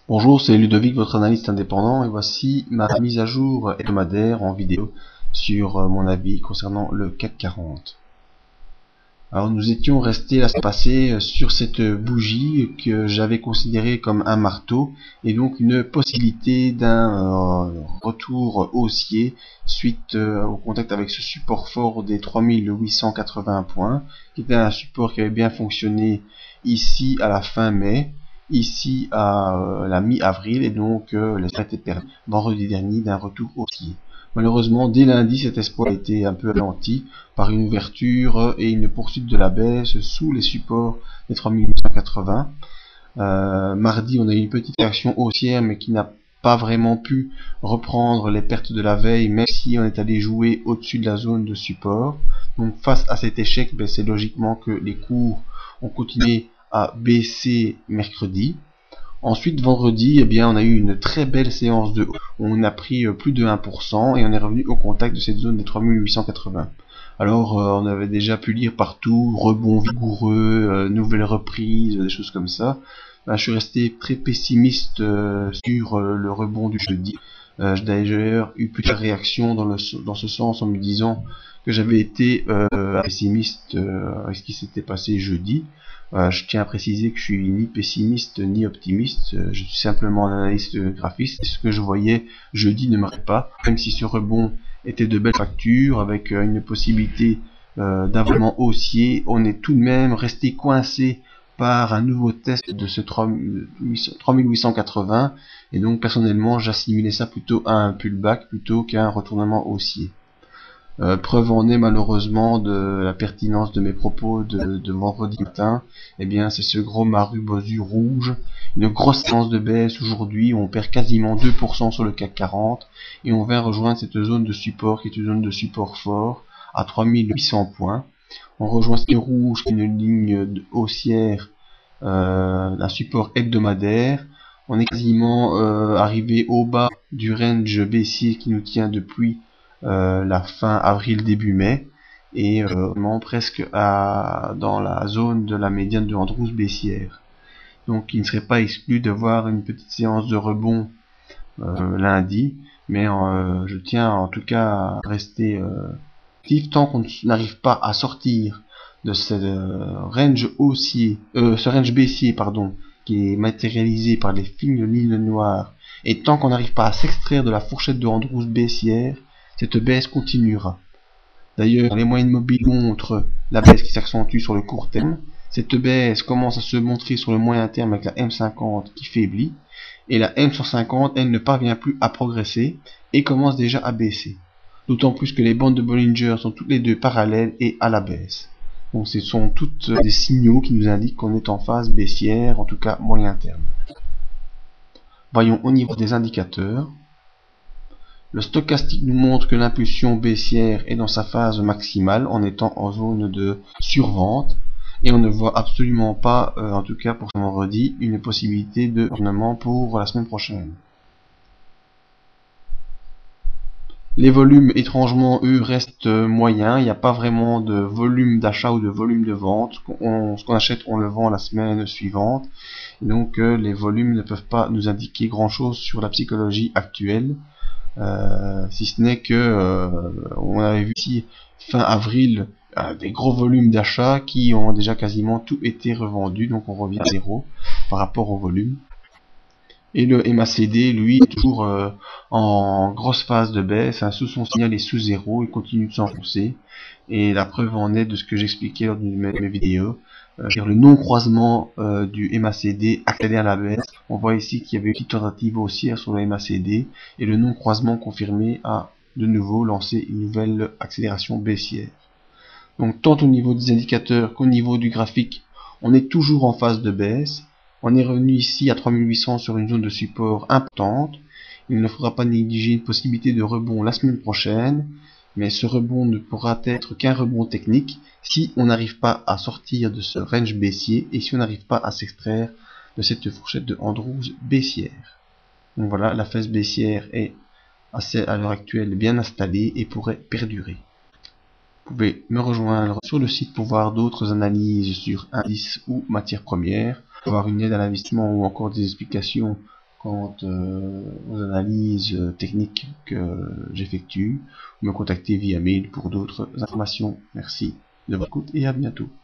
Bonjour, c'est Ludovic, votre analyste indépendant, et voici ma mise à jour hebdomadaire en vidéo sur mon avis concernant le CAC 40. Alors nous étions restés la semaine passée sur cette bougie que j'avais considérée comme un marteau et donc une possibilité d'un retour haussier suite au contact avec ce support fort des 3880 points, qui était un support qui avait bien fonctionné ici à la fin mai, ici à la mi-avril, et donc l'espoir était perdu vendredi dernier d'un retour haussier. Malheureusement, dès lundi, cet espoir a été un peu ralenti par une ouverture et une poursuite de la baisse sous les supports des 3880. Mardi, on a eu une petite réaction haussière, mais qui n'a pas vraiment pu reprendre les pertes de la veille, même si on est allé jouer au-dessus de la zone de support. Donc face à cet échec, c'est logiquement que les cours ont continué à baisser mercredi. Ensuite, vendredi, on a eu une très belle séance de haut. On a pris plus de 1% et on est revenu au contact de cette zone des 3880. Alors, on avait déjà pu lire partout, rebond vigoureux, nouvelle reprise, des choses comme ça. Je suis resté très pessimiste sur le rebond du jeudi. J'ai d'ailleurs eu plusieurs réactions dans ce sens en me disant que j'avais été pessimiste avec ce qui s'était passé jeudi. Je tiens à préciser que je suis ni pessimiste ni optimiste, je suis simplement un analyste graphiste, et ce que je voyais jeudi ne m'arrête pas, même si ce rebond était de belle facture, avec une possibilité d'avalement haussier, on est tout de même resté coincé par un nouveau test de ce 3880, et donc personnellement j'assimilais ça plutôt à un pullback plutôt qu'à un retournement haussier. Preuve en est malheureusement de la pertinence de mes propos de vendredi matin. C'est ce gros Maru-Bozu rouge, une grosse séance de baisse aujourd'hui, on perd quasiment 2% sur le CAC 40 et on vient rejoindre cette zone de support qui est une zone de support fort à 3800 points. On rejoint cette rouge qui est une ligne haussière d'un support hebdomadaire. On est quasiment arrivé au bas du range baissier qui nous tient depuis la fin avril début mai et presque dans la zone de la médiane de Andrews baissière. Donc il ne serait pas exclu de voir une petite séance de rebond lundi, mais je tiens en tout cas à rester actif tant qu'on n'arrive pas à sortir de ce range haussier, ce range baissier qui est matérialisé par les fines lignes noires, et tant qu'on n'arrive pas à s'extraire de la fourchette de Andrews baissière, cette baisse continuera. D'ailleurs, les moyennes mobiles montrent la baisse qui s'accentue sur le court terme. Cette baisse commence à se montrer sur le moyen terme avec la M50 qui faiblit. Et la M150, elle ne parvient plus à progresser et commence déjà à baisser. D'autant plus que les bandes de Bollinger sont toutes les deux parallèles et à la baisse. Donc ce sont toutes des signaux qui nous indiquent qu'on est en phase baissière, en tout cas moyen terme. Voyons au niveau des indicateurs. Le stochastique nous montre que l'impulsion baissière est dans sa phase maximale en étant en zone de survente et on ne voit absolument pas, en tout cas pour ce vendredi, une possibilité de retournement pour la semaine prochaine. Les volumes, étrangement, eux, restent moyens. Il n'y a pas vraiment de volume d'achat ou de volume de vente. Ce qu'on achète, on le vend la semaine suivante. Et donc, les volumes ne peuvent pas nous indiquer grand-chose sur la psychologie actuelle. Si ce n'est que on avait vu ici fin avril des gros volumes d'achats qui ont déjà quasiment tout été revendus, donc on revient à zéro par rapport au volume. Et le MACD, lui, est toujours en grosse phase de baisse, sous son signal est sous zéro, il continue de s'enfoncer. Et la preuve en est de ce que j'expliquais lors d'une de mes vidéos. Le non-croisement du MACD accélère la baisse. On voit ici qu'il y avait une petite tentative haussière sur le MACD et le non-croisement confirmé a de nouveau lancé une nouvelle accélération baissière. Donc tant au niveau des indicateurs qu'au niveau du graphique, on est toujours en phase de baisse. On est revenu ici à 3800 sur une zone de support importante. Il ne faudra pas négliger une possibilité de rebond la semaine prochaine, mais ce rebond ne pourra être qu'un rebond technique si on n'arrive pas à sortir de ce range baissier et si on n'arrive pas à s'extraire de cette fourchette de Andrews baissière. Donc voilà, la phase baissière est à l'heure actuelle bien installée et pourrait perdurer. Vous pouvez me rejoindre sur le site pour voir d'autres analyses sur indices ou matières premières. avoir une aide à l'investissement ou encore des explications quant aux analyses techniques que j'effectue, me contacter via mail pour d'autres informations. Merci de votre écoute et à bientôt.